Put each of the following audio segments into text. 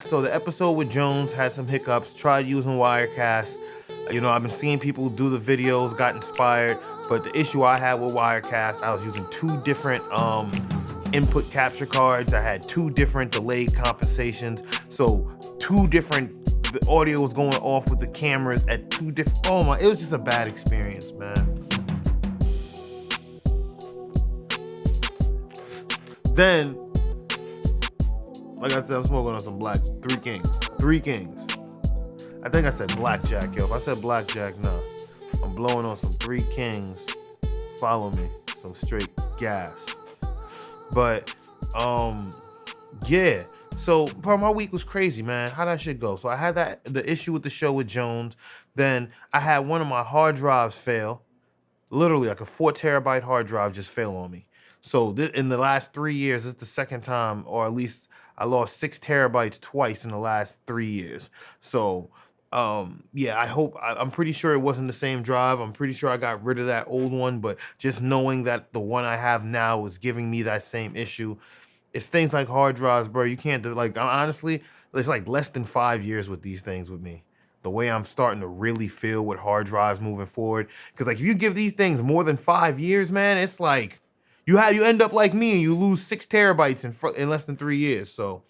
So the episode with Jones had some hiccups. Tried using Wirecast. I've been seeing people do the videos, got inspired. But the issue I had with Wirecast, I was using two different input capture cards. I had two different delayed compensations. So two different. The audio was going off with the cameras at two different. Oh my! It was just a bad experience, man. Then, like I said, I'm smoking on some black. Three Kings. I think I said blackjack, yo. If I said blackjack, nah. I'm blowing on some Three Kings. Follow me. Some straight gas. But, yeah. So, bro, my week was crazy, man. How that shit go? So I had the issue with the show with Jones. Then I had one of my hard drives fail. Literally, like a 4 terabyte hard drive just fell on me. So in the last 3 years, this is the second time, or at least I lost 6 terabytes twice in the last 3 years. So, yeah, I'm pretty sure it wasn't the same drive. I'm pretty sure I got rid of that old one, but just knowing that the one I have now is giving me that same issue. It's things like hard drives, bro. You can't do, like, honestly, it's like less than 5 years with these things with me. The way I'm starting to really feel with hard drives moving forward. Because, like, if you give these things more than 5 years, man, it's like you end up like me and you lose 6 terabytes in less than 3 years. So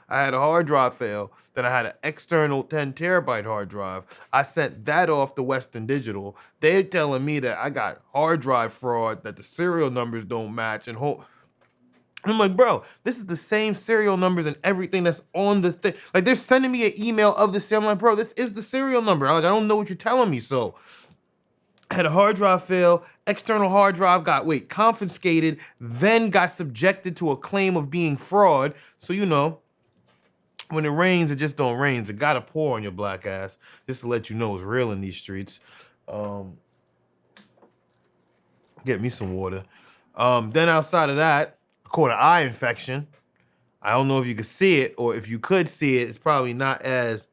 I had a hard drive fail. Then I had an external 10 terabyte hard drive. I sent that off to Western Digital. They're telling me that I got hard drive fraud, that the serial numbers don't match, and I'm like, bro, this is the same serial numbers and everything that's on the thing. Like, they're sending me an email of the serial. I'm like, bro, this is the serial number. I'm like, I don't know what you're telling me. So I had a hard drive fail. External hard drive got, confiscated, then got subjected to a claim of being fraud. So, when it rains, it just don't rain. It gotta pour on your black ass. Just to let you know it's real in these streets. Get me some water. Then outside of that, I caught an eye infection. I don't know if you could see it, or if you could see it, it's probably not as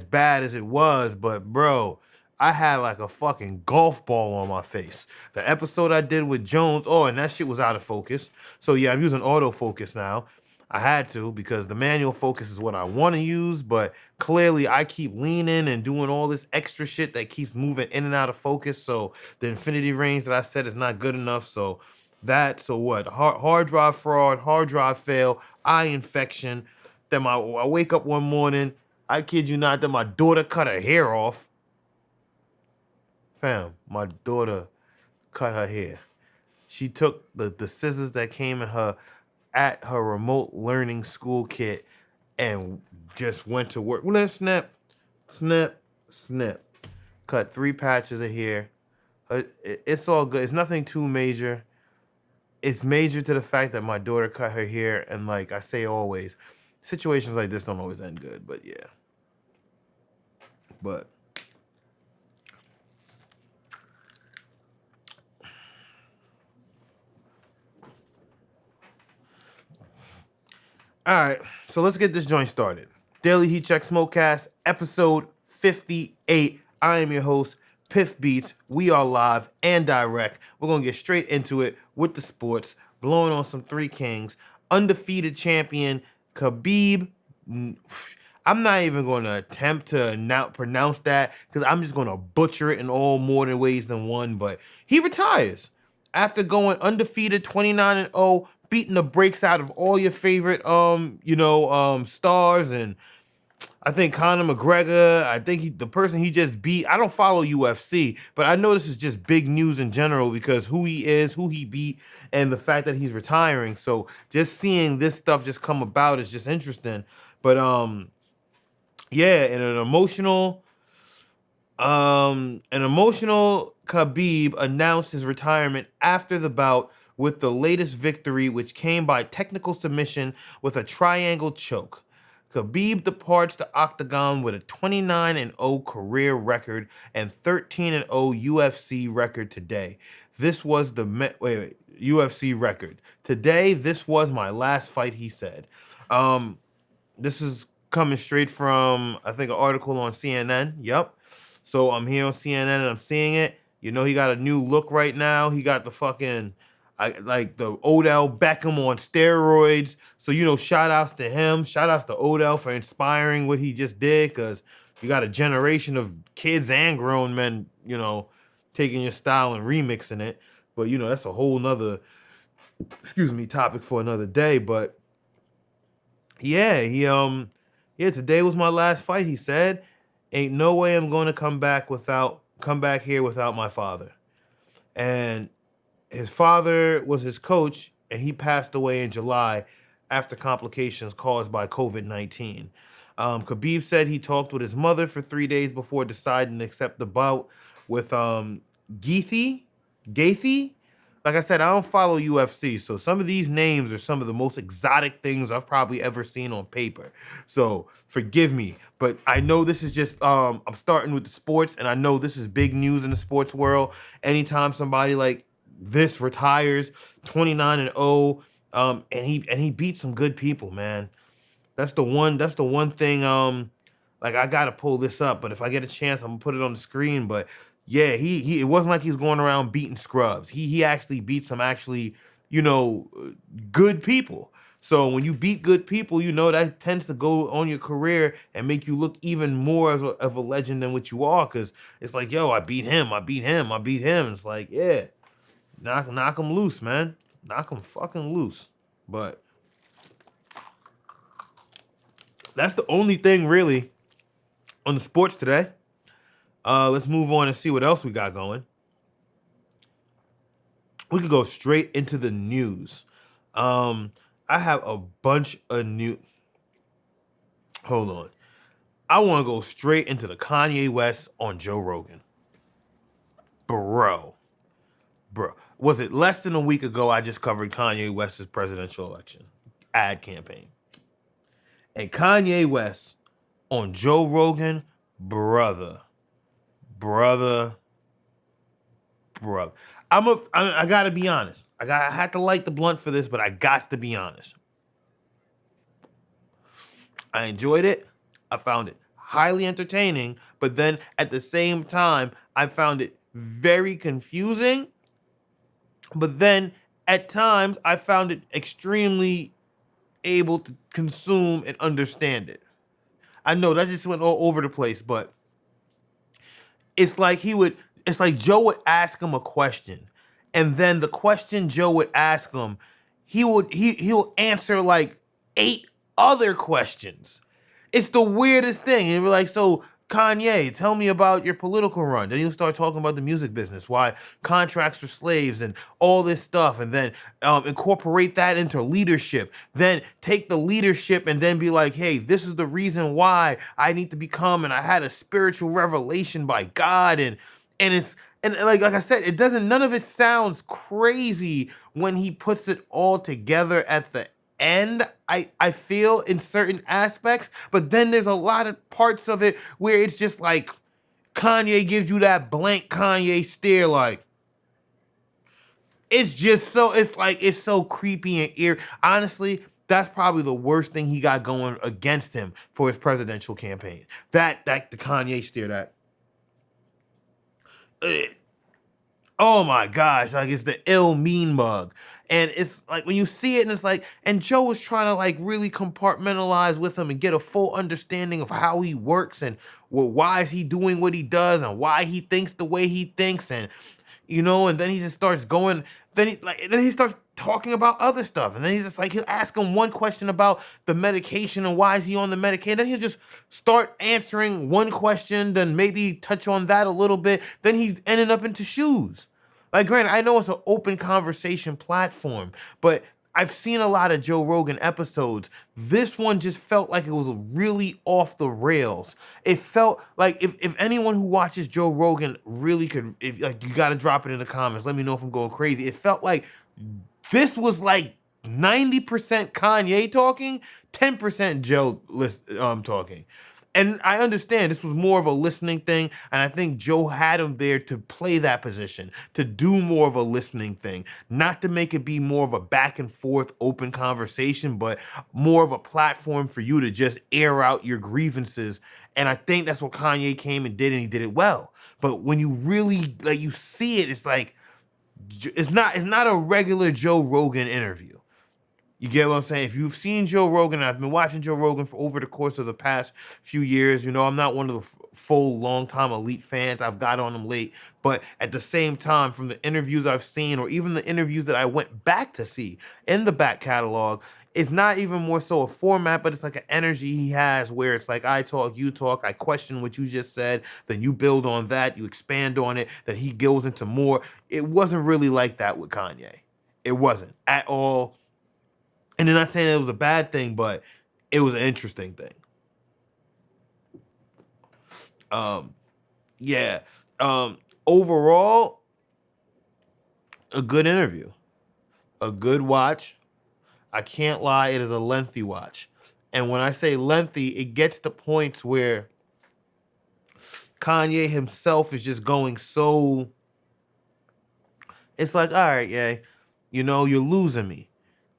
bad as it was, but bro, I had like a fucking golf ball on my face. The episode I did with Jones, and that shit was out of focus. So yeah, I'm using autofocus now. I had to, because the manual focus is what I want to use, but clearly I keep leaning and doing all this extra shit that keeps moving in and out of focus. So the infinity range that I said is not good enough. So what? Hard drive fraud, hard drive fail, eye infection. Then I wake up one morning, I kid you not, that my daughter cut her hair off. Fam, my daughter cut her hair. She took the scissors that came in her remote learning school kit and just went to work. Snap, snap, snap. Cut 3 patches of hair. It's all good. It's nothing too major. It's major to the fact that my daughter cut her hair, and like I say always, situations like this don't always end good, but yeah. But all right, so let's get this joint started. Daily Heat Check Smokecast, episode 58. I am your host, Piff Beats. We are live and direct. We're going to get straight into it with the sports, blowing on some Three Kings. Undefeated champion, Khabib. I'm not even going to attempt to pronounce that, because I'm just going to butcher it in all more than ways than one, but he retires after going undefeated 29-0, beating the brakes out of all your favorite stars. And I think Conor McGregor, I think the person he just beat, I don't follow UFC, but I know this is just big news in general because who he is, who he beat, and the fact that he's retiring. So just seeing this stuff just come about is just interesting. But yeah, and an emotional Khabib announced his retirement after the bout with the latest victory, which came by technical submission with a triangle choke. Khabib departs the octagon with a 29-0 career record and 13-0 UFC record today. This was the UFC record. Today, this was my last fight, he said. This is coming straight from, I think, an article on CNN. Yep. So I'm here on CNN and I'm seeing it. He got a new look right now. He got the fucking, I like the Odell Beckham on steroids. So, shout outs to him. Shout outs to Odell for inspiring what he just did, because you got a generation of kids and grown men, taking your style and remixing it. But, that's a whole nother, topic for another day. But yeah, today was my last fight, he said. Ain't no way I'm going to come back here without my father. And his father was his coach, and he passed away in July after complications caused by COVID-19. Khabib said he talked with his mother for 3 days before deciding to accept the bout with Gaethje. Like I said, I don't follow UFC, so some of these names are some of the most exotic things I've probably ever seen on paper. So forgive me, but I know this is just, I'm starting with the sports, and I know this is big news in the sports world. Anytime somebody like this retires, 29-0, and he beat some good people, man. That's the one thing, like, I gotta pull this up, but if I get a chance, I'm gonna put it on the screen. But yeah, it wasn't like he was going around beating scrubs. He actually beat some good people. So when you beat good people, that tends to go on your career and make you look even more of a legend than what you are. Because it's like, yo, I beat him. It's like, yeah, knock him loose, man. Knock him fucking loose. But that's the only thing really on the sports today. Let's move on and see what else we got going. We could go straight into the news. I have a bunch of new. Hold on. I want to go straight into the Kanye West on Joe Rogan. Bro. Was it less than a week ago I just covered Kanye West's presidential election ad campaign? And Kanye West on Joe Rogan, brother. I gotta be honest. I had to light the blunt for this, but I got to be honest. I enjoyed it. I found it highly entertaining, but then at the same time, I found it very confusing. But then at times, I found it extremely able to consume and understand it. I know that just went all over the place, but it's like Joe would ask him a question, and then the question Joe would ask him, he'll answer like 8 other questions. It's the weirdest thing. And we're like, so Kanye, tell me about your political run. Then he'll start talking about the music business, why contracts for slaves and all this stuff, and then incorporate that into leadership. Then take the leadership and then be like, hey, this is the reason why I need to become, and I had a spiritual revelation by God, and like I said, none of it sounds crazy when he puts it all together at the end, I feel, in certain aspects, but then there's a lot of parts of it where it's just like Kanye gives you that blank Kanye stare, like it's so creepy and eerie. Honestly, that's probably the worst thing he got going against him for his presidential campaign. That the Kanye stare, oh my gosh, like it's the ill mean mug. And it's like when you see it, and it's like, and Joe was trying to like really compartmentalize with him and get a full understanding of how he works, and why is he doing what he does, and why he thinks the way he thinks, and and then he just starts going, then he starts talking about other stuff, and then he's just like, he'll ask him one question about the medication and why is he on the medication, then he'll just start answering one question, then maybe touch on that a little bit, then he's ending up into shoes. Like, granted, I know it's an open conversation platform, but I've seen a lot of Joe Rogan episodes. This one just felt like it was really off the rails. It felt like if anyone who watches Joe Rogan really could, you got to drop it in the comments. Let me know if I'm going crazy. It felt like this was like 90% Kanye talking, 10% Joe talking. And I understand this was more of a listening thing, and I think Joe had him there to play that position, to do more of a listening thing, not to make it be more of a back and forth open conversation, but more of a platform for you to just air out your grievances. And I think that's what Kanye came and did, and he did it well. But when you really, you see it, it's like, It's not a regular Joe Rogan interview. You get what I'm saying? If you've seen Joe Rogan, I've been watching Joe Rogan for over the course of the past few years. You know, I'm not one of the full long-time elite fans. I've got on him late. But at the same time, from the interviews I've seen, or even the interviews that I went back to see in the back catalog, it's not even more so a format, but it's like an energy he has where it's like I talk, you talk, I question what you just said, then you build on that, you expand on it, then he goes into more. It wasn't really like that with Kanye. It wasn't at all. And then not saying it was a bad thing, but it was an interesting thing. Yeah. Overall, a good interview. A good watch. I can't lie, it is a lengthy watch. And when I say lengthy, it gets to points where Kanye himself is just going so... It's like, all right, yeah, you know, you're losing me.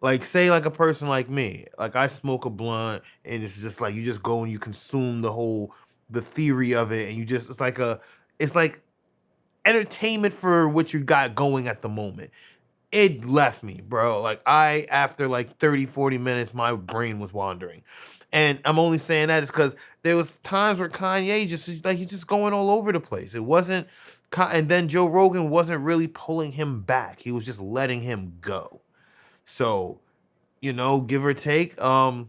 Like, say, like a person like me, like I smoke a blunt, and it's just like you just go and you consume the theory of it, and you just, it's like entertainment for what you got going at the moment. It left me, bro. Like, after like 30, 40 minutes, my brain was wandering. And I'm only saying that is because there was times where Kanye he's just going all over the place. It wasn't, and then Joe Rogan wasn't really pulling him back. He was just letting him go. So, you know, give or take, you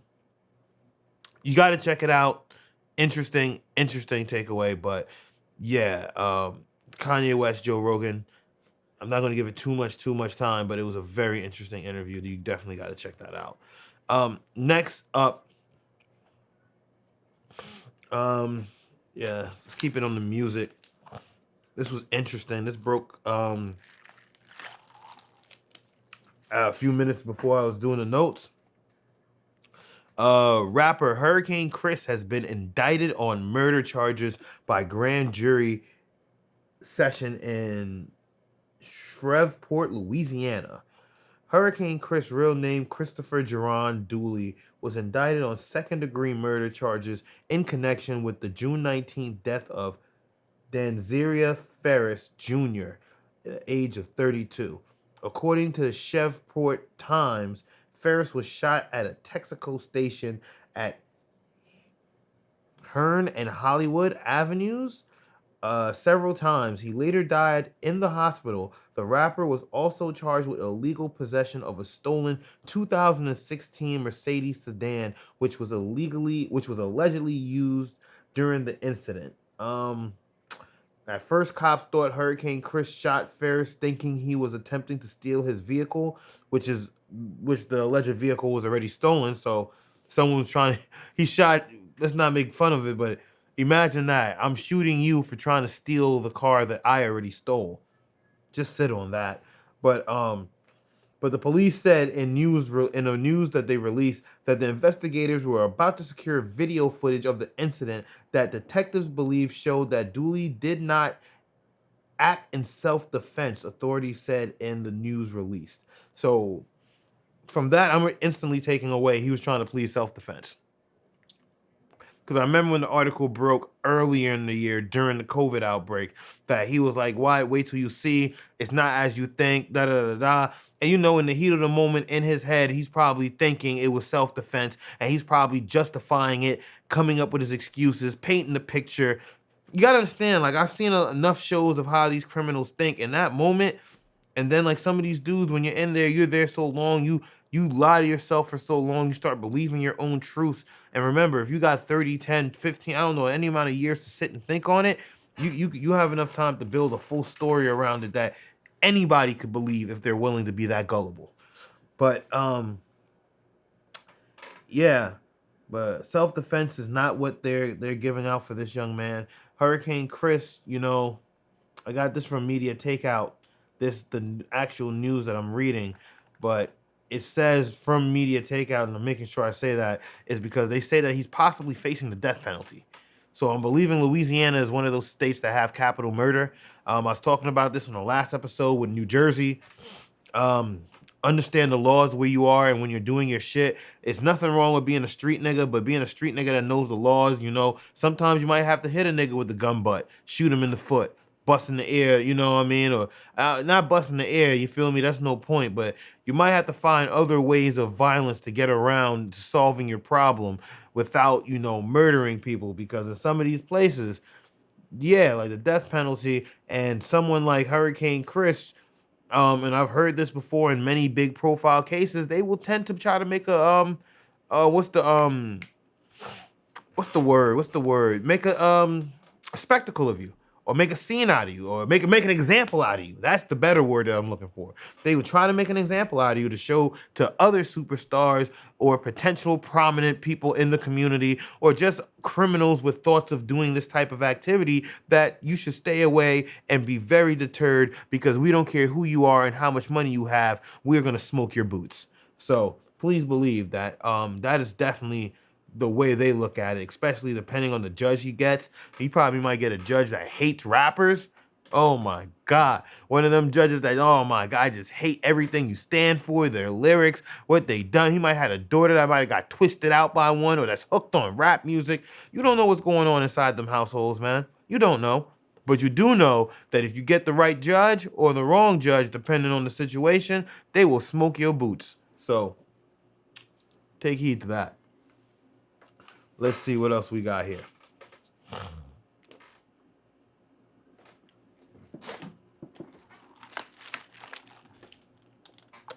got to check it out. Interesting takeaway. But yeah, Kanye West, Joe Rogan. I'm not going to give it too much time, but it was a very interesting interview. You definitely got to check that out. Next up, yeah, let's keep it on the music. This was interesting. This broke a few minutes before I was doing the notes. Rapper Hurricane Chris has been indicted on murder charges by grand jury session in Shreveport, Louisiana. Hurricane Chris, real name Christopher Jerron Dooley, was indicted on second-degree murder charges in connection with the June 19th death of Danzeria Ferris Jr., at the age of 32. According to the Shreveport Times, Ferris was shot at a Texaco station at Hearn and Hollywood Avenues several times. He later died in the hospital. The rapper was also charged with illegal possession of a stolen 2016 Mercedes sedan, which was allegedly used during the incident. At first, cops thought Hurricane Chris shot Ferris, thinking he was attempting to steal his vehicle, which the alleged vehicle was already stolen. So someone was trying to, he shot, let's not make fun of it, but imagine that. I'm shooting you for trying to steal the car that I already stole. Just sit on that. But the police said in a news that they released that the investigators were about to secure video footage of the incident that detectives believe showed that Dooley did not act in self-defense, authorities said in the news released. So from that, I'm instantly taking away he was trying to plead self-defense. Because I remember when the article broke earlier in the year during the COVID outbreak that he was like, "Why? Wait till you see. It's not as you think." Da da da da. And you know, in the heat of the moment, in his head, he's probably thinking it was self-defense, and he's probably justifying it, coming up with his excuses, painting the picture. You gotta understand, like I've seen enough shows of how these criminals think in that moment, and then like some of these dudes, when you're in there, you're there so long, you lie to yourself for so long, you start believing your own truths. And remember, if you got 30, 10, 15, I don't know, any amount of years to sit and think on it, you have enough time to build a full story around it that anybody could believe if they're willing to be that gullible. But yeah, but self-defense is not what they're giving out for this young man. Hurricane Chris, you know, I got this from Media Takeout. The actual news that I'm reading, but it says from Media Takeout, and I'm making sure I say that, is because they say that he's possibly facing the death penalty. So I'm believing Louisiana is one of those states that have capital murder. I was talking about this in the last episode with New Jersey. Understand the laws where you are and when you're doing your shit. It's nothing wrong with being a street nigga, but being a street nigga that knows the laws, you know, sometimes you might have to hit a nigga with the gun butt, shoot him in the foot. busting the air, you know what I mean? Or not busting the air, you feel me? That's no point. But you might have to find other ways of violence to get around to solving your problem without, you know, murdering people. Because in some of these places, yeah, like the death penalty and someone like Hurricane Chris, and I've heard this before in many big profile cases, they will tend to try to make a what's the word? What's the word? Make a spectacle of you, or make a scene out of you, or make an example out of you. That's the better word that I'm looking for. They would try to make an example out of you to show to other superstars or potential prominent people in the community, or just criminals with thoughts of doing this type of activity, that you should stay away and be very deterred, because we don't care who you are and how much money you have. We're gonna smoke your boots. So please believe that that is definitely the way they look at it, especially depending on the judge he gets. He probably might get a judge that hates rappers. Oh my God. One of them judges that, oh my God, I just hate everything you stand for, their lyrics, what they done. He might have had a daughter that might have got twisted out by one, or that's hooked on rap music. You don't know what's going on inside them households, man. You don't know. But you do know that if you get the right judge or the wrong judge, depending on the situation, they will smoke your boots. So take heed to that. Let's see what else we got here.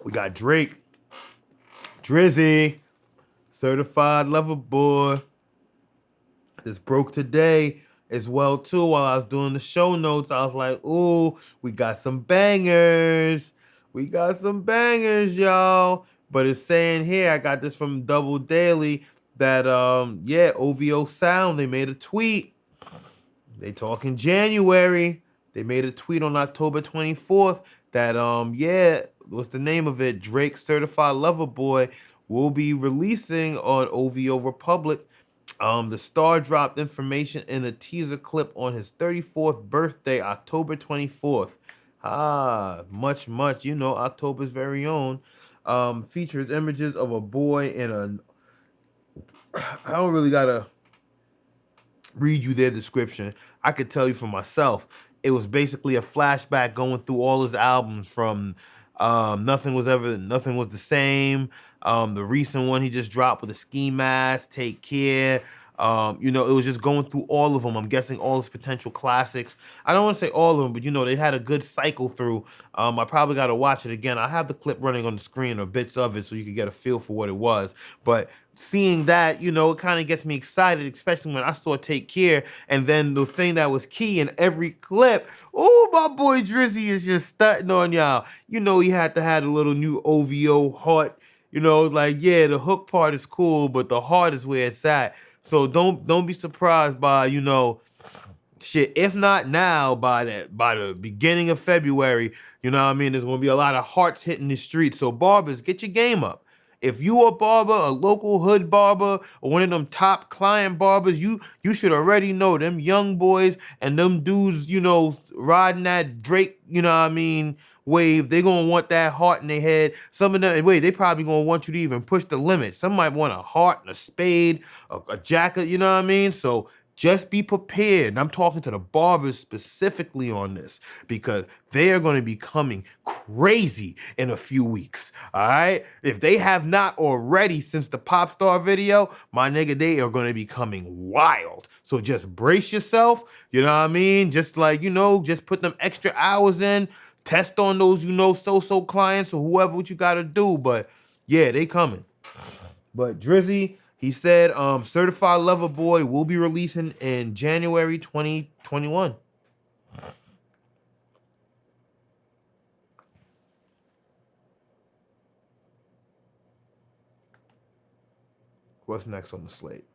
We got Drake, Drizzy, Certified Lover Boy. This broke today as well too. While I was doing the show notes, I was like, ooh, we got some bangers. We got some bangers, y'all. But it's saying here, I got this from Double Daily, that yeah, OVO Sound, they made a tweet. They talking January. They made a tweet on October 24th that yeah, what's the name of it? Drake Certified Lover Boy will be releasing on OVO Republic. The star dropped information in a teaser clip on his 34th birthday, October 24th. Much, you know, October's very own. Features images of a boy in a, I don't really gotta read you their description. I could tell you for myself. It was basically a flashback going through all his albums from Nothing Was the Same. The recent one he just dropped with a ski mask, Take Care. You know, it was just going through all of them. I'm guessing all his potential classics. I don't want to say all of them, but you know, they had a good cycle through. I probably got to watch it again. I have the clip running on the screen, or bits of it, so you can get a feel for what it was. But seeing that, you know, it kind of gets me excited, especially when I saw Take Care. And then the thing that was key in every clip, oh, my boy Drizzy is just stunting on y'all. You know, he had to have a little new OVO heart. You know, like, yeah, the hook part is cool, but the heart is where it's at. So don't be surprised by, you know, shit, if not now, by the beginning of February, you know what I mean, there's gonna be a lot of hearts hitting the streets. So barbers, get your game up. If you a barber, a local hood barber, or one of them top client barbers, you should already know them young boys and them dudes, you know, riding that Drake, you know what I mean, wave. They gonna want that heart in their head. Some of them, wait, they probably gonna want you to even push the limit. Some might want a heart and a spade, a jacket, you know what I mean? So just be prepared. And I'm talking to the barbers specifically on this, because they are going to be coming crazy in a few weeks. All right. If they have not already since the pop star video, my nigga, they are going to be coming wild. So just brace yourself. You know what I mean? Just like, you know, just put them extra hours in, test on those, you know, so clients or whoever, what you got to do. But yeah, they coming. But Drizzy, he said Certified Lover Boy will be releasing in January 2021. What's next on the slate?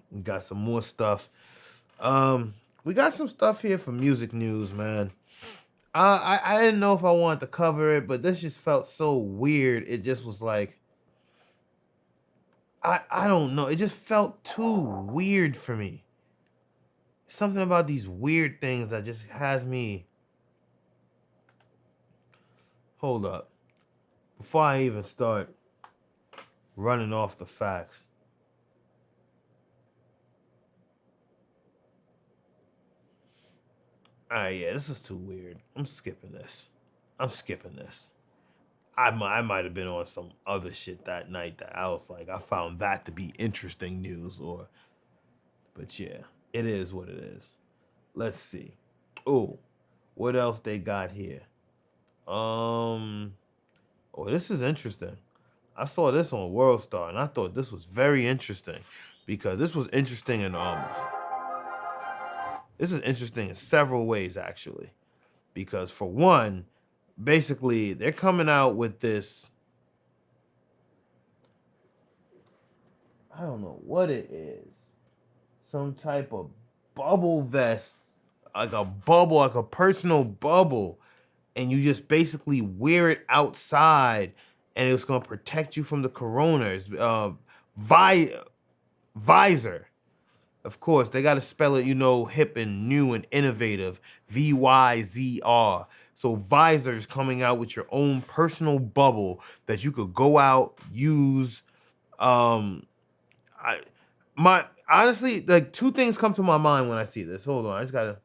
We got some more stuff. We got some stuff here for music news, man. I didn't know if I wanted to cover it, but this just felt so weird. It just was like, I don't know. It just felt too weird for me. Something about these weird things that just has me. Hold up. Before I even start running off the facts. Yeah, this is too weird. I'm skipping this. I might have been on some other shit that night that I was like, I found that to be interesting news, but yeah, it is what it is. Let's see. Oh, what else they got here? Oh, this is interesting. I saw this on World Star, and I thought this was very interesting because this was interesting in this is interesting in several ways actually. Because for one, basically they're coming out with this. I don't know what it is. Some type of bubble vest, like a personal bubble, and you just basically wear it outside, and it's gonna protect you from the coronas. VYZR. Of course, they got to spell it, hip and new and innovative. VYZR. So VYZR is coming out with your own personal bubble that you could go out, use. Honestly, like two things come to my mind when I see this. Hold on,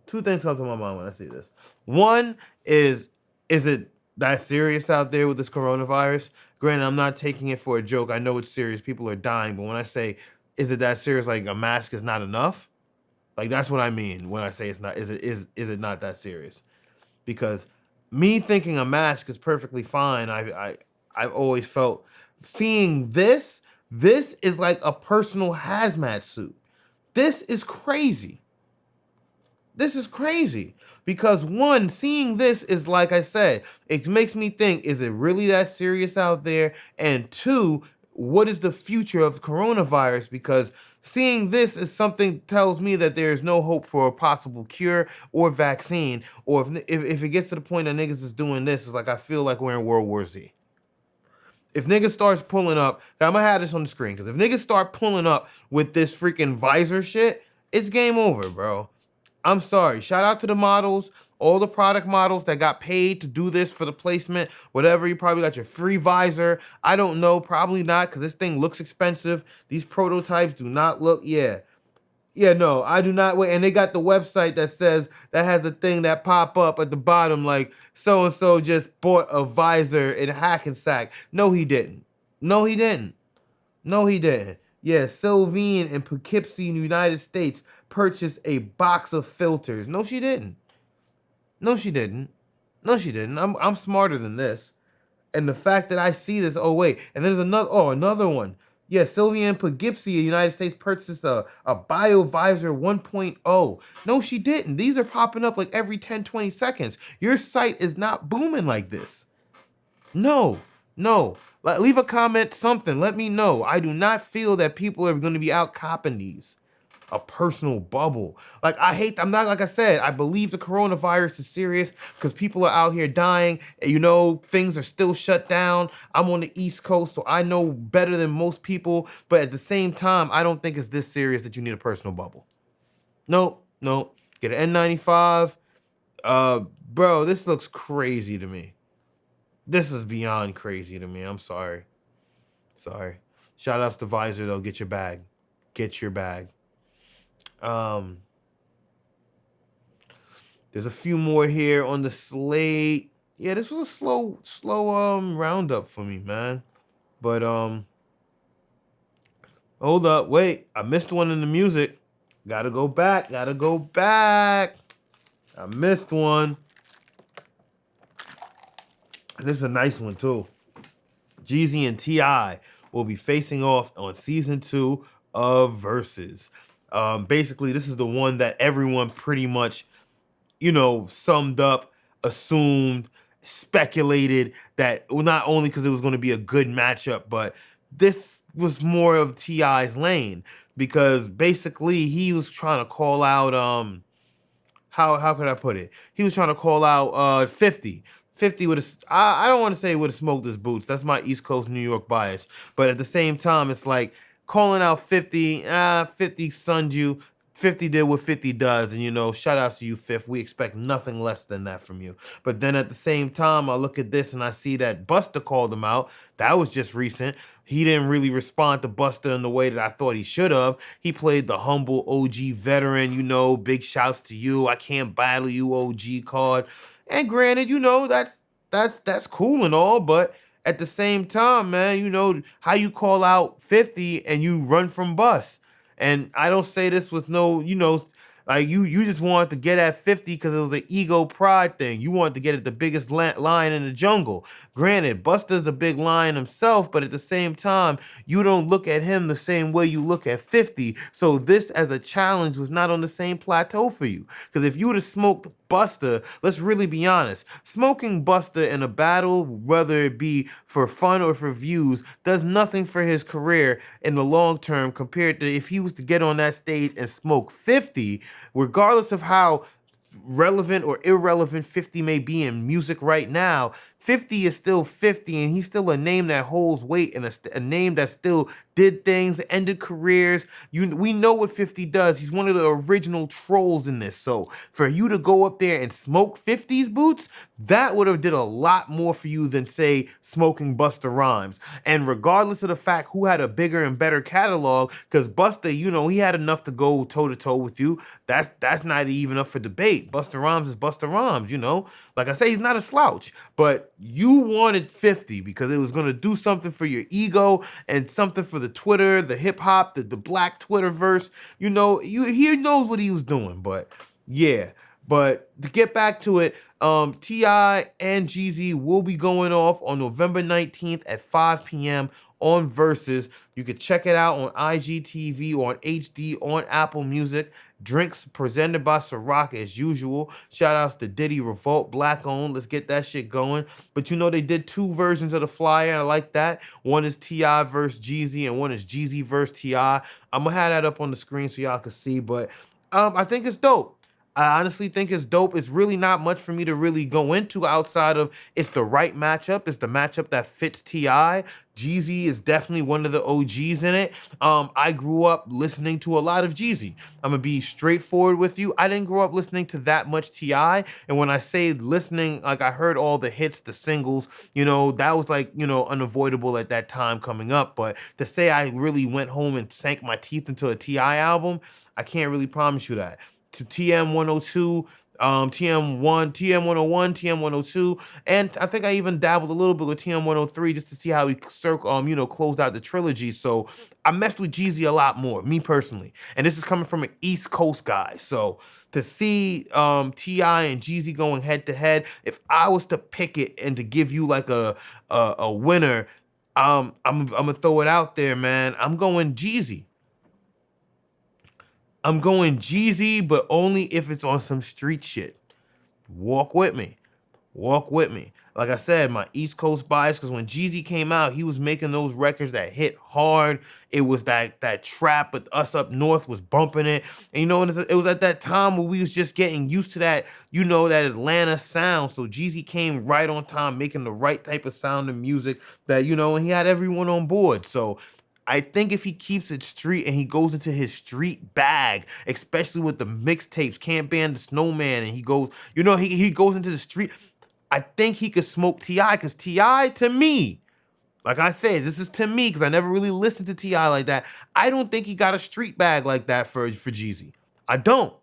two things come to my mind when I see this. One is it that serious out there with this coronavirus? Granted, I'm not taking it for a joke. I know it's serious. People are dying. But when I say, is it that serious, like a mask is not enough? Like, that's what I mean when I say it's not. Is it not that serious? Because me thinking a mask is perfectly fine, I've always felt seeing this is like a personal hazmat suit. This is crazy. This is crazy because one, seeing this is like I said, it makes me think, is it really that serious out there? And two, what is the future of coronavirus? Because seeing this is something tells me that there is no hope for a possible cure or vaccine. Or if it gets to the point that niggas is doing this, it's like I feel like we're in World War Z. If niggas starts pulling up, I'm gonna have this on the screen, because if niggas start pulling up with this freaking VYZR shit, it's game over, bro. I'm sorry. Shout out to the models, all the product models that got paid to do this for the placement, whatever. You probably got your free VYZR. I don't know. Probably not, because this thing looks expensive. These prototypes do not look, yeah, no, I do not wait. And they got the website that has the thing that pop up at the bottom, like, so-and-so just bought a VYZR in Hackensack. No, he didn't. No, he didn't. No, he didn't. Yeah, Sylvine in Poughkeepsie in the United States purchased a box of filters. No, she didn't. No, she didn't. No, she didn't. I'm smarter than this. And the fact that I see this, oh wait, and there's another one. Yeah, Sylvia in Poughkeepsie, United States purchased a BioVyzr 1.0. No, she didn't. These are popping up like every 10, 20 seconds. Your site is not booming like this. No. Leave a comment, something. Let me know. I do not feel that people are going to be out copping these. A personal bubble. Like, I'm not, like I said, I believe the coronavirus is serious because people are out here dying. Things are still shut down. I'm on the East Coast, so I know better than most people. But at the same time, I don't think it's this serious that you need a personal bubble. No. Get an N95. Bro, this looks crazy to me. This is beyond crazy to me. I'm sorry. Shout outs to VYZR, though. Get your bag. There's a few more here on the slate. Yeah, this was a slow roundup for me, man. But hold up, wait, I missed one in the music. Gotta go back. I missed one. This is a nice one too. Jeezy and T.I. will be facing off on season 2 of Versuz. Basically, this is the one that everyone pretty much, summed up, assumed, speculated that, well, not only because it was going to be a good matchup, but this was more of T.I.'s lane, because basically he was trying to call out, how could I put it? He was trying to call out 50. 50 would have, I don't want to say would have smoked his boots. That's my East Coast New York bias. But at the same time, it's like calling out 50, 50 sunned you. 50 did what 50 does, and shout outs to you, Fifth. We expect nothing less than that from you. But then at the same time, I look at this and I see that Busta called him out. That was just recent. He didn't really respond to Busta in the way that I thought he should have. He played the humble OG veteran, big shouts to you. I can't battle you, OG card. And granted, that's cool and all, but at the same time, man, how you call out 50 and you run from Bus. And I don't say this with no, like you just wanted to get at 50 because it was an ego pride thing. You wanted to get at the biggest lion in the jungle. Granted, Busta's a big lion himself, but at the same time, you don't look at him the same way you look at 50. So this as a challenge was not on the same plateau for you. Because if you would have smoked Busta, let's really be honest, smoking Busta in a battle, whether it be for fun or for views, does nothing for his career in the long term compared to if he was to get on that stage and smoke 50, regardless of how relevant or irrelevant 50 may be in music right now. 50 is still 50, and he's still a name that holds weight and a name that still did things, ended careers. We know what 50 does. He's one of the original trolls in this. So for you to go up there and smoke 50's boots, that would have did a lot more for you than, say, smoking Busta Rhymes. And regardless of the fact who had a bigger and better catalog, because Busta, he had enough to go toe-to-toe with you. That's not even up for debate. Busta Rhymes is Busta Rhymes, Like I say, he's not a slouch. But you wanted 50 because it was going to do something for your ego and something for the Twitter, the hip-hop, the black Twitterverse. He knows what he was doing. But, yeah. But to get back to it, T.I. and Jeezy will be going off on November 19th at 5 p.m. on Versuz. You can check it out on IGTV or on HD on Apple Music. Drinks presented by Ciroc as usual. Shout outs to Diddy Revolt, black owned. Let's get that shit going. But they did two versions of the flyer. I like that. One is T.I. versus Jeezy and one is Jeezy versus T.I. I'm going to have that up on the screen so y'all can see. But I think it's dope. I honestly think it's dope. It's really not much for me to really go into outside of it's the right matchup. It's the matchup that fits T.I. Jeezy is definitely one of the OGs in it. I grew up listening to a lot of Jeezy. I'm going to be straightforward with you. I didn't grow up listening to that much T.I. And when I say listening, like I heard all the hits, the singles, that was like, unavoidable at that time coming up. But to say I really went home and sank my teeth into a T.I. album, I can't really promise you that. To TM 102, TM1, TM101, TM102, and I think I even dabbled a little bit with TM 103 just to see how he closed out the trilogy. So I messed with Jeezy a lot more, me personally. And this is coming from an East Coast guy. So to see T.I. and Jeezy going head to head, if I was to pick it and to give you like a winner, I'm gonna throw it out there, man. I'm going Jeezy. I'm going Jeezy, but only if it's on some street shit. Walk with me. Walk with me. Like I said, my East Coast bias, because when Jeezy came out, he was making those records that hit hard. It was that trap, but us up north was bumping it. And it was at that time where we was just getting used to that, that Atlanta sound. So Jeezy came right on time, making the right type of sound and music that, and he had everyone on board. So I think if he keeps it street and he goes into his street bag, especially with the mixtapes, Can't Ban the Snowman, and he goes, he goes into the street, I think he could smoke T.I. because T.I. to me, like I said, this is to me because I never really listened to T.I. like that. I don't think he got a street bag like that for Jeezy. I don't.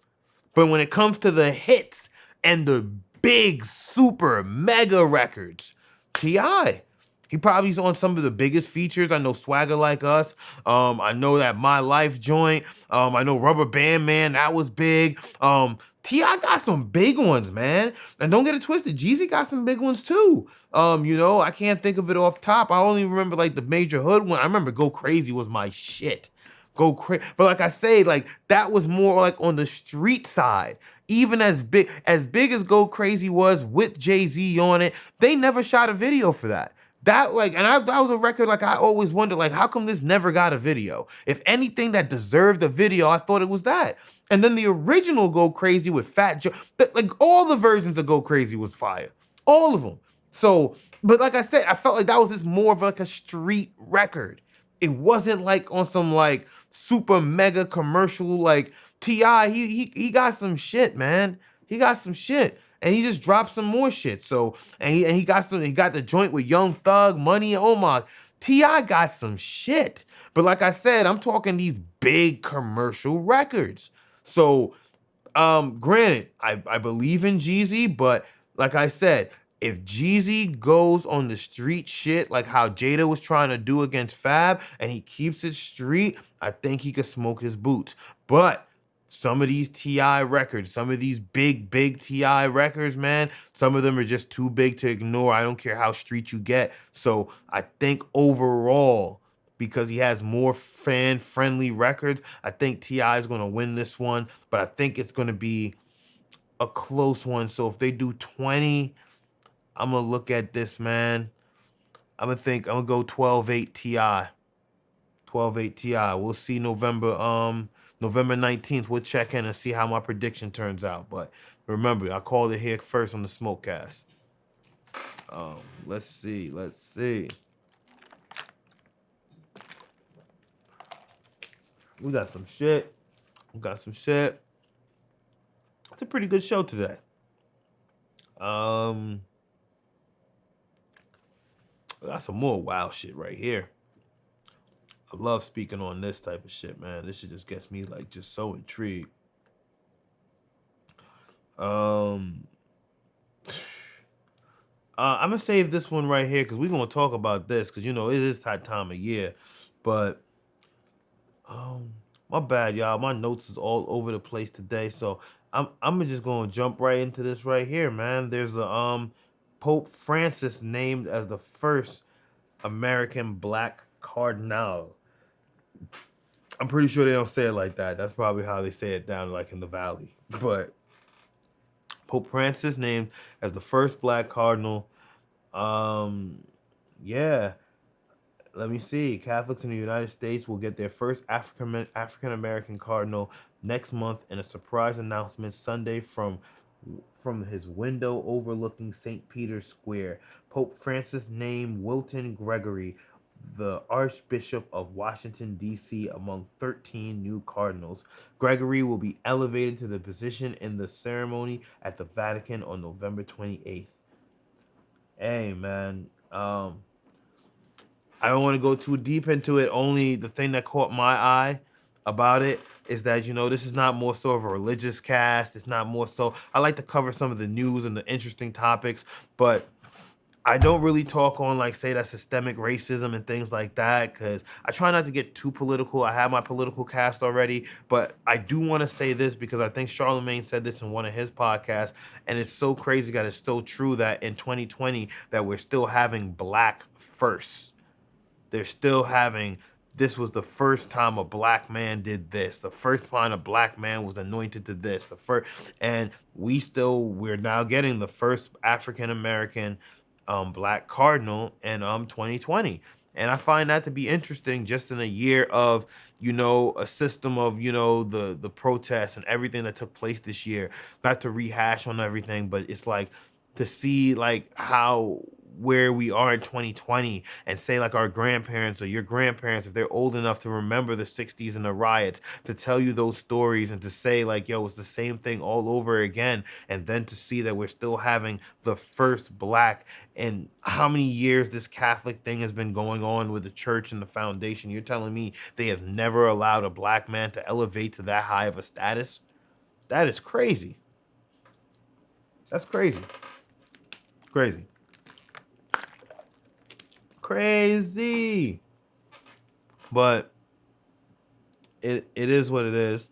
But when it comes to the hits and the big, super, mega records, T.I., he probably is on some of the biggest features. I know Swagger Like Us. I know that My Life joint. I know Rubber Band Man, that was big. T.I. got some big ones, man. And don't get it twisted, Jeezy got some big ones too. I can't think of it off top. I only remember like the Major Hood one. I remember Go Crazy was my shit. Go Crazy. But like I say, like that was more like on the street side. Even as big as Go Crazy was with Jay-Z on it, they never shot a video for that. That was a record like I always wondered, like, how come this never got a video? If anything that deserved a video, I thought it was that. And then the original Go Crazy with Fat Joe, like all the versions of Go Crazy was fire. All of them. So, but like I said, I felt like that was just more of like a street record. It wasn't like on some like super mega commercial, like T.I., he got some shit, man. He got some shit. And he just dropped some more shit. So, and he got the joint with Young Thug, Money, and Omar. T.I. got some shit. But like I said, I'm talking these big commercial records. So, granted, I believe in Jeezy, but like I said, if Jeezy goes on the street shit like how Jada was trying to do against Fab and he keeps it street, I think he could smoke his boots. But some of these T.I. records, some of these big T.I. records, man, some of them are just too big to ignore. I don't care how street you get. So I think overall, because he has more fan-friendly records, I think T.I. is going to win this one, but I think it's going to be a close one. So if they do 20, I'm going to look at this, man. I'm going to go 12-8 T.I. 12-8 T.I. We'll see November 19th. We'll check in and see how my prediction turns out. But remember, I called it here first on the Smokecast. Let's see. We got some shit. It's a pretty good show today. Got some more wild shit right here. I love speaking on this type of shit, man. This shit just gets me like just so intrigued. I'm gonna save this one right here because we're gonna talk about this because you know it is that time of year. But my bad, y'all. My notes is all over the place today, so I'm just gonna jump right into this right here, man. There's a Pope Francis named as the first American Black Cardinal. I'm pretty sure they don't say it like that. That's probably how they say it down like in the valley. But Pope Francis named as the first Black Cardinal. Yeah. Let me see. Catholics in the United States will get their first African American cardinal next month in a surprise announcement Sunday from his window overlooking St. Peter's Square. Pope Francis named Wilton Gregory, the Archbishop of Washington, D.C., among 13 new cardinals. Gregory will be elevated to the position in the ceremony at the Vatican on November 28th. Hey, man. I don't want to go too deep into it. Only the thing that caught my eye about it is that, you know, this is not more so of a religious cast. It's not more so. I like to cover some of the news and the interesting topics, but I don't really talk on, like, say, that systemic racism and things like that because I try not to get too political. I have my political cast already, but I do want to say this because I think Charlemagne said this in one of his podcasts, and it's so crazy that it's still true that in 2020 that we're still having black first. They're still having, this was the first time a black man did this. The first time a black man was anointed to this. And we're now getting the first African-American black cardinal in 2020. And I find that to be interesting just in a year of, you know, a system of, you know, the protests and everything that took place this year. Not to rehash on everything, but it's like to see like where we are in 2020 and say like our grandparents or your grandparents, if they're old enough to remember the 60s and the riots, to tell you those stories and to say like, yo, it's the same thing all over again. And then to see that we're still having the first black, and how many years this Catholic thing has been going on with the church and the foundation. You're telling me they have never allowed a black man to elevate to that high of a status? That is crazy. That's crazy. Crazy. Crazy. But it is what it is.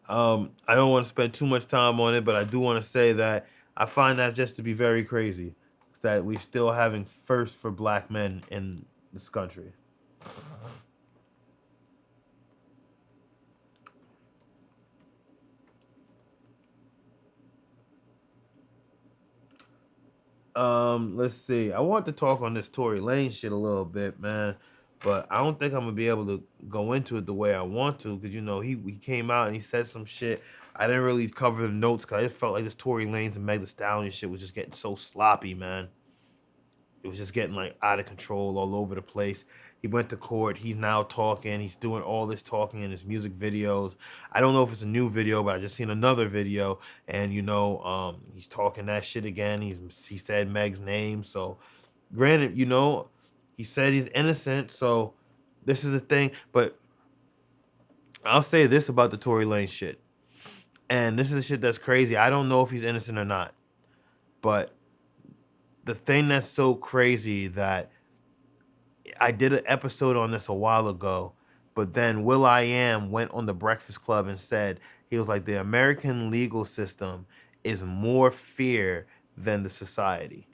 I don't want to spend too much time on it, but I do want to say that I find that just to be very crazy. It's that we're still having first for black men in this country. Let's see. I want to talk on this Tory Lanez shit a little bit, man, but I don't think I'm gonna be able to go into it the way I want to because, you know, he came out and he said some shit. I didn't really cover the notes because I just felt like this Tory Lanez and Meg Thee Stallion shit was just getting so sloppy, man. It was just getting like out of control all over the place. He went to court. He's now talking. He's doing all this talking in his music videos. I don't know if it's a new video, but I just seen another video, and he's talking that shit again. He said Meg's name. So, granted, he said he's innocent. So, this is the thing. But I'll say this about the Tory Lanez shit, and this is the shit that's crazy. I don't know if he's innocent or not, but the thing that's so crazy that I did an episode on this a while ago, but then will.i.am went on the Breakfast Club and said, he was like, the American legal system is more fair than the society.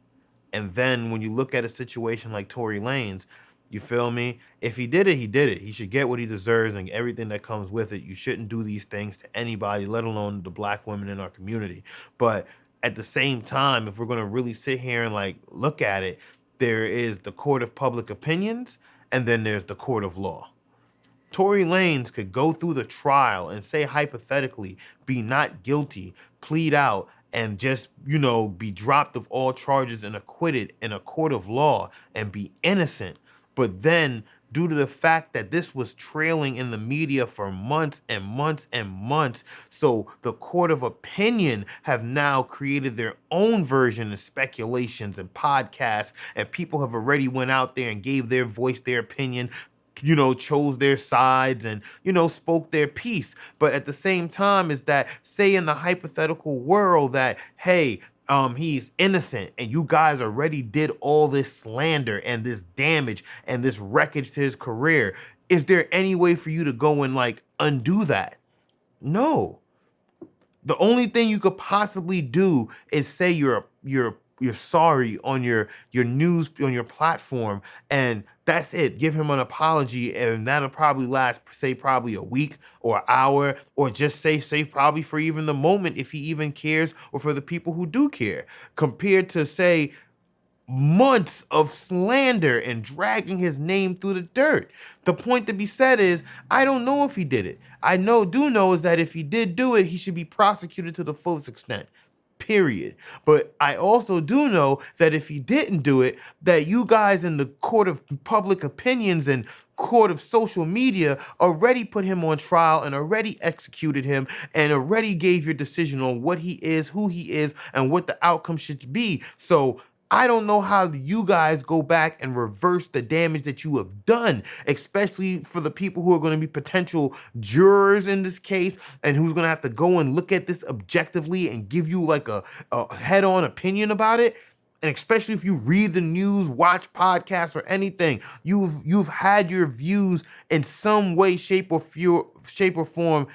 And then when you look at a situation like Tory Lanez, you feel me? If he did it, he did it. He should get what he deserves and everything that comes with it. You shouldn't do these things to anybody, let alone the black women in our community. But at the same time, if we're going to really sit here and like look at it, there is the court of public opinions, and then there's the court of law. Tory Lanez could go through the trial and say hypothetically, be not guilty, plead out, and just, be dropped of all charges and acquitted in a court of law and be innocent. But then, due to the fact that this was trailing in the media for months and months and months, so the court of opinion have now created their own version of speculations and podcasts, and people have already went out there and gave their voice, their opinion, chose their sides and, spoke their piece. But at the same time is that, say in the hypothetical world that, hey, he's innocent and you guys already did all this slander and this damage and this wreckage to his career. Is there any way for you to go and like undo that? No. The only thing you could possibly do is say you're sorry on your news, on your platform, and that's it. Give him an apology, and that'll probably last, say, probably a week or an hour, or just say probably for even the moment, if he even cares, or for the people who do care, compared to, say, months of slander and dragging his name through the dirt. The point to be said is, I don't know if he did it. I do know is that if he did do it, he should be prosecuted to the fullest extent. Period. But I also do know that if he didn't do it, that you guys in the court of public opinions and court of social media already put him on trial and already executed him and already gave your decision on what he is, who he is, and what the outcome should be. So I don't know how you guys go back and reverse the damage that you have done, especially for the people who are going to be potential jurors in this case and who's going to have to go and look at this objectively and give you like a head-on opinion about it. And especially if you read the news, watch podcasts, or anything, you've had your views in some way, shape, or form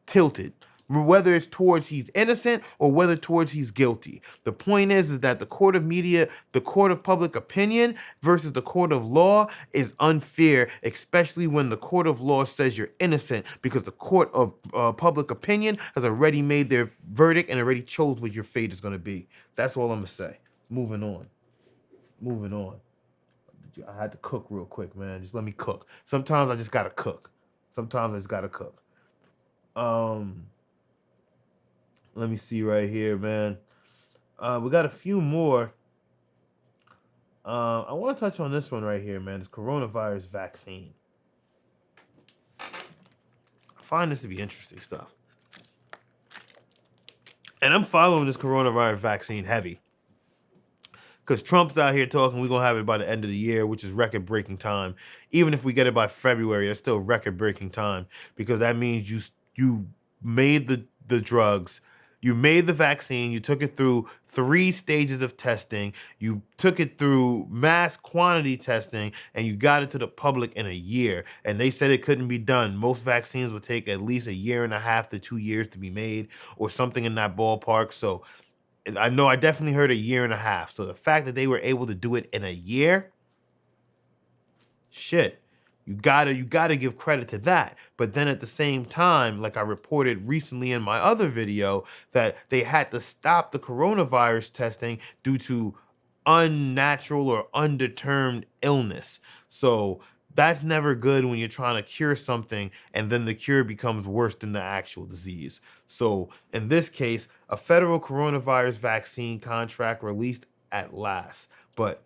tilted, whether it's towards he's innocent or whether towards he's guilty. The point is that the court of media, the court of public opinion versus the court of law is unfair, especially when the court of law says you're innocent, because the court of public opinion has already made their verdict and already chose what your fate is going to be. That's all I'm going to say. Moving on. I had to cook real quick, man. Just let me cook. Sometimes I just got to cook. Let me see right here, man. We got a few more. I want to touch on this one right here, man. This coronavirus vaccine. I find this to be interesting stuff. And I'm following this coronavirus vaccine heavy. Because Trump's out here talking we're going to have it by the end of the year, which is record-breaking time. Even if we get it by February, that's still record-breaking time. Because that means you made the drugs. You made the vaccine, you took it through 3 stages of testing, you took it through mass quantity testing, and you got it to the public in a year. And they said it couldn't be done. Most vaccines would take at least 1.5 to 2 years to be made, or something in that ballpark. So I know I definitely heard 1.5 years. So the fact that they were able to do it in a year, shit. You gotta give credit to that. But then at the same time, like I reported recently in my other video, that they had to stop the coronavirus testing due to unnatural or undetermined illness. So that's never good when you're trying to cure something and then the cure becomes worse than the actual disease. So in this case, a federal coronavirus vaccine contract released at last. But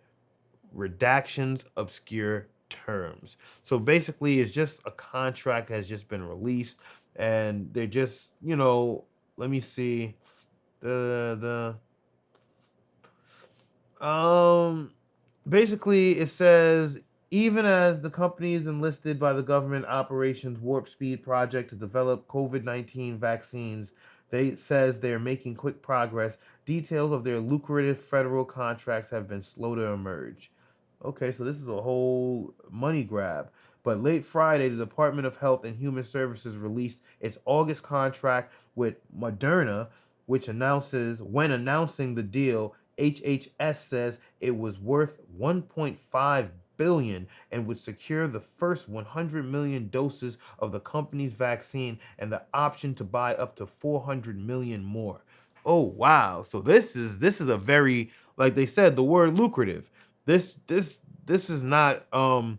redactions, obscure terms. So basically, it's just a contract has just been released, and they're just, let me see, the basically it says even as the companies enlisted by the government Operations Warp Speed project to develop COVID-19 vaccines, they says they're making quick progress. Details of their lucrative federal contracts have been slow to emerge. Okay, so this is a whole money grab. But late Friday, the Department of Health and Human Services released its August contract with Moderna, which announces when announcing the deal, HHS says it was worth 1.5 billion and would secure the first 100 million doses of the company's vaccine and the option to buy up to 400 million more. Oh wow. So this is a very, like they said, the word lucrative. This is not I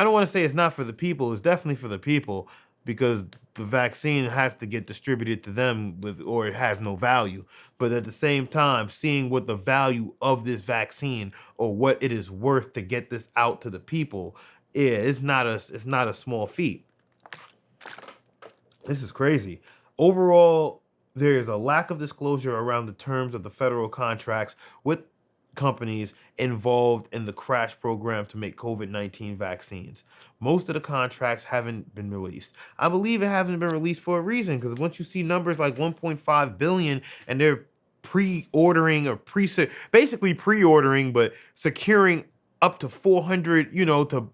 don't want to say it's not for the people. It's definitely for the people because the vaccine has to get distributed to them or it has no value. But at the same time, seeing what the value of this vaccine or what it is worth to get this out to the people, it's not a small feat. This is crazy. Overall, there is a lack of disclosure around the terms of the federal contracts with companies involved in the crash program to make COVID-19 vaccines. Most of the contracts haven't been released. I believe it hasn't been released for a reason, because once you see numbers like 1.5 billion and they're pre-ordering or basically pre-ordering but securing up to 400, to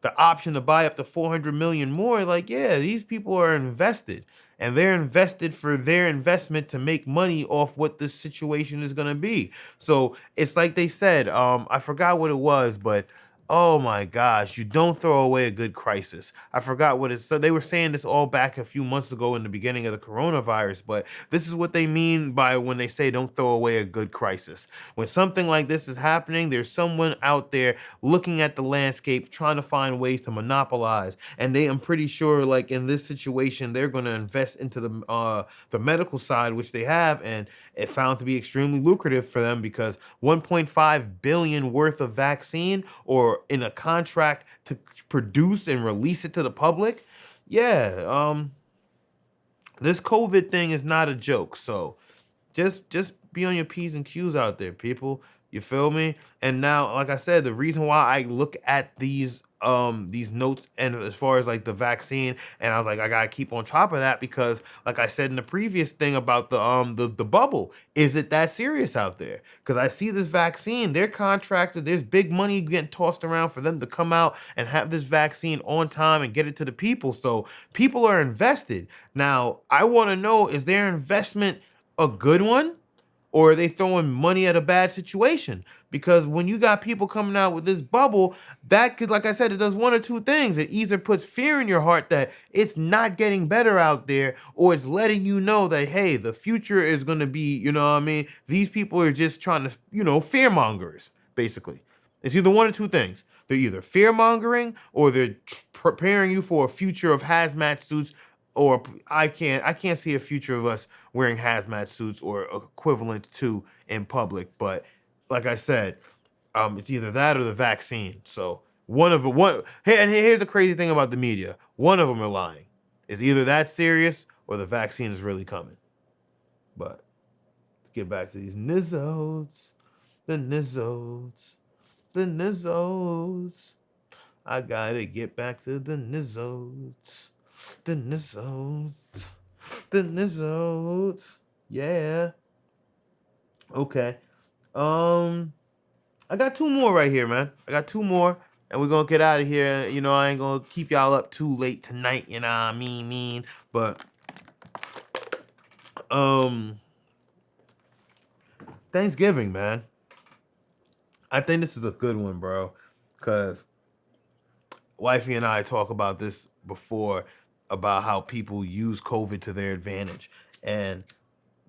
the option to buy up to 400 million more, like, yeah, these people are invested and they're invested for their investment to make money off what this situation is going to be. So it's like they said, I forgot what it was, but oh my gosh, you don't throw away a good crisis. I forgot what it's, so they were saying this all back a few months ago in the beginning of the coronavirus, but this is what they mean by when they say don't throw away a good crisis. When something like this is happening, there's someone out there looking at the landscape, trying to find ways to monopolize. And I'm pretty sure, like in this situation, they're going to invest into the medical side, which they have, and it found to be extremely lucrative for them because 1.5 billion worth of vaccine or in a contract to produce and release it to the public. Yeah, this COVID thing is not a joke. So just be on your P's and Q's out there, people. You feel me? And now, like I said, the reason why I look at these notes and as far as like the vaccine, and I was like, I gotta keep on top of that because, like I said in the previous thing about the bubble, is it that serious out there? Because I see this vaccine, they're contracted, there's big money getting tossed around for them to come out and have this vaccine on time and get it to the people. So people are invested. Now, I want to know, is their investment a good one? Or are they throwing money at a bad situation? Because when you got people coming out with this bubble, that could, like I said, it does one or two things. It either puts fear in your heart that it's not getting better out there, or it's letting you know that, hey, the future is going to be, you know what I mean? These people are just trying to, fear mongers, basically. It's either one or two things. They're either fear mongering or they're preparing you for a future of hazmat suits, or I can't see a future of us wearing hazmat suits or equivalent to in public. But like I said, it's either that or the vaccine. So here's the crazy thing about the media. One of them are lying. It's either that serious or the vaccine is really coming. But let's get back to these nizzos. The nizzos. The nizzos. I gotta get back to the nizzos. The nizzos. The nizzos. Yeah. Okay. I got two more right here, man. I got two more, and we're gonna get out of here. I ain't gonna keep y'all up too late tonight, you know what I mean? But Thanksgiving, man. I think this is a good one, bro. Cause wifey and I talk about this before about how people use COVID to their advantage, and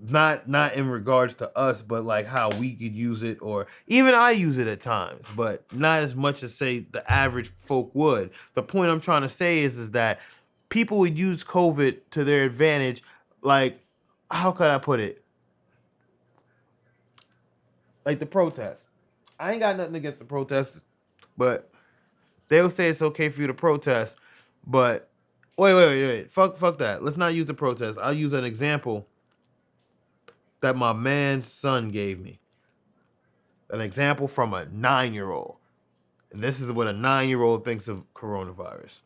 not in regards to us, but like how we could use it, or even I use it at times, but not as much as say the average folk would. The point I'm trying to say is that people would use COVID to their advantage. Like, how could I put it? Like the protests. I ain't got nothing against the protesters, but they'll say it's okay for you to protest. But wait. Fuck that. Let's not use the protest. I'll use an example that my man's son gave me. An example from a 9-year-old. And this is what a 9-year-old thinks of coronavirus.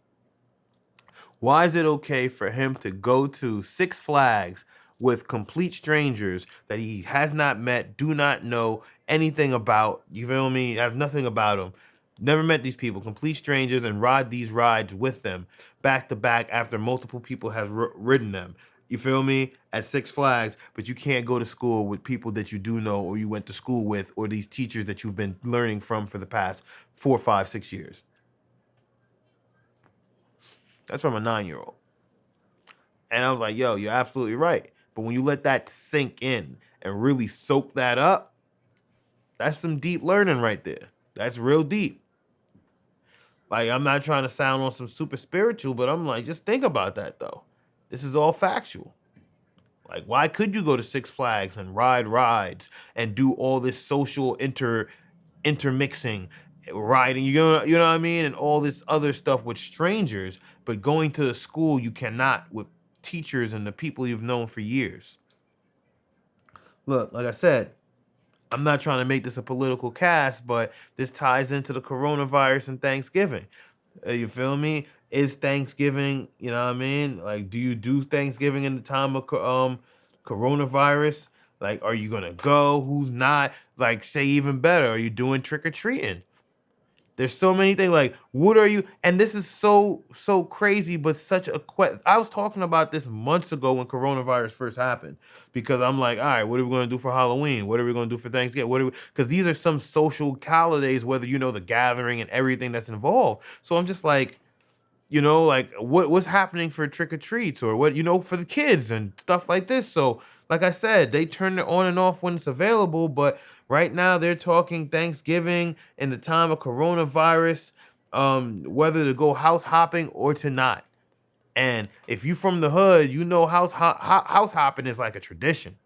Why is it okay for him to go to Six Flags with complete strangers that he has not met, do not know anything about? You feel me? Have nothing about them. Never met these people, complete strangers, and ride these rides with them back to back after multiple people have ridden them. You feel me? At Six Flags, but you can't go to school with people that you do know or you went to school with or these teachers that you've been learning from for the past 4, 5, 6 years. That's from a 9-year-old. And I was like, yo, you're absolutely right. But when you let that sink in and really soak that up, that's some deep learning right there. That's real deep. Like, I'm not trying to sound on some super spiritual, but I'm like, just think about that, though. This is all factual. Like, why could you go to Six Flags and ride rides and do all this social intermixing, riding, you know what I mean? And all this other stuff with strangers, but going to the school you cannot with teachers and the people you've known for years. Look, like I said, I'm not trying to make this a political cast, but this ties into the coronavirus and Thanksgiving. You feel me? Is Thanksgiving, you know what I mean? Like, do you do Thanksgiving in the time of coronavirus? Like, are you gonna go? Who's not? Like, say even better, are you doing trick-or-treating? There's so many things. Like, what are you? And this is so crazy, but such a I was talking about this months ago when coronavirus first happened, because I'm like, all right, what are we going to do for Halloween? What are we going to do for Thanksgiving? Because these are some social holidays, whether you know the gathering and everything that's involved. So I'm just like, you know, like what's happening for trick or treats or what, you know, for the kids and stuff like this. So, like I said, they turn it on and off when it's available, but right now they're talking Thanksgiving in the time of coronavirus, whether to go house hopping or to not. And if you from the hood, you know house hopping is like a tradition.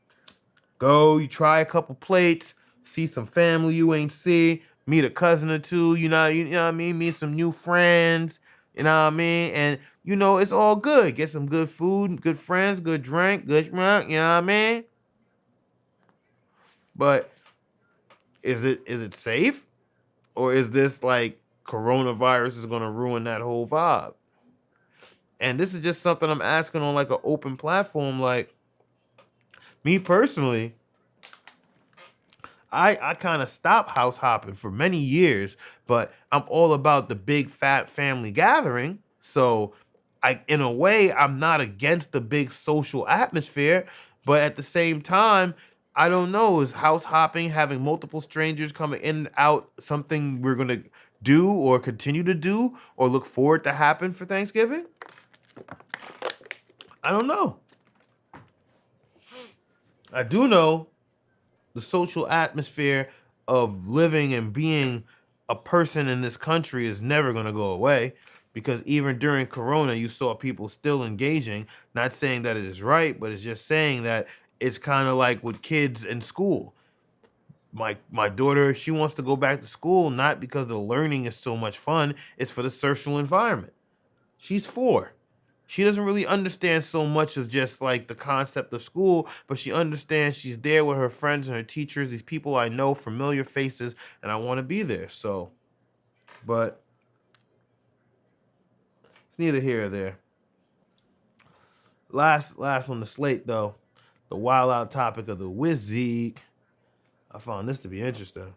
Go, you try a couple plates, see some family you ain't see, meet a cousin or two, you know what I mean, meet some new friends, you know what I mean, and you know it's all good. Get some good food, good friends, good drink, good, you know what I mean. But is it safe, or is this like coronavirus is gonna ruin that whole vibe? And this is just something I'm asking on like an open platform. Like, me personally, I kind of stopped house hopping for many years, but I'm all about the big fat family gathering. So in a way, I'm not against the big social atmosphere, but at the same time, I don't know, is house hopping, having multiple strangers coming in and out, something we're going to do or continue to do or look forward to happen for Thanksgiving? I don't know. I do know the social atmosphere of living and being a person in this country is never going to go away, because even during Corona, you saw people still engaging. Not saying that it is right, but it's just saying that it's kind of like with kids in school. My daughter, she wants to go back to school, not because the learning is so much fun, it's for the social environment. She's 4. She doesn't really understand so much of just like the concept of school, but she understands she's there with her friends and her teachers, these people I know, familiar faces, and I want to be there. So, but it's neither here or there. Last on the slate though, the wild out topic of the VYZR. I found this to be interesting.